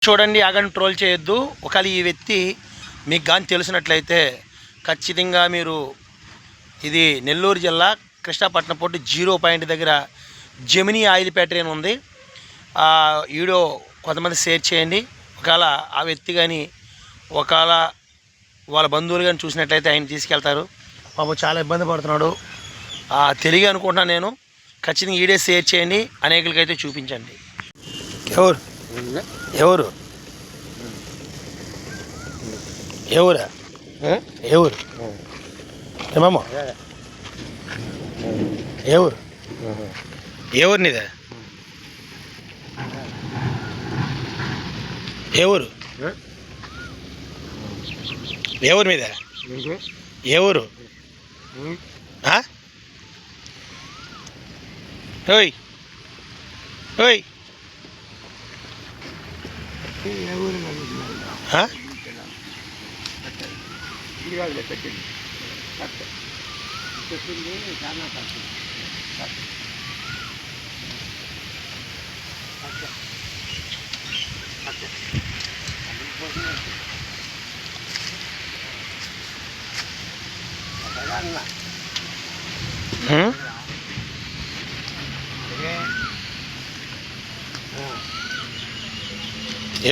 చూడండి, ఆగని ట్రోల్ చేయొద్దు. ఒకవేళ ఈ వ్యక్తి మీకు కానీ తెలిసినట్లయితే ఖచ్చితంగా మీరు ఇది నెల్లూరు జిల్లా కృష్ణపట్నం పోర్టు 0 పాయింట్ దగ్గర జెమినీ ఆయిల్ ఫ్యాక్టరీ అని ఉంది. ఆ వీడియో కొంతమంది షేర్ చేయండి. ఒకవేళ ఆ వ్యక్తి కానీ ఒకవేళ వాళ్ళ బంధువులు కానీ చూసినట్లయితే ఆయన తీసుకెళ్తారు. పాపం చాలా ఇబ్బంది పడుతున్నాడు. తెలుగు అనుకుంటున్నాను నేను. ఖచ్చితంగా వీడియో షేర్ చేయండి, అనేకులకైతే చూపించండి. ఎవరు ఎవరు ఎవరా ఎవరు ఏమమ్మ ఎవరు ఎవరు నీదే ఎవరు ఎవరు మీద ఎవరు ఓయ్ ఓయ్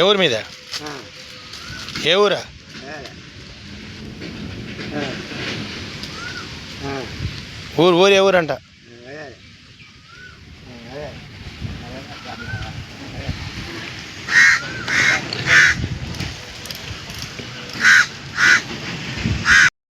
ఎవరి మీద ఏ ఊరా ఊరు ఊరు ఏ ఊరంట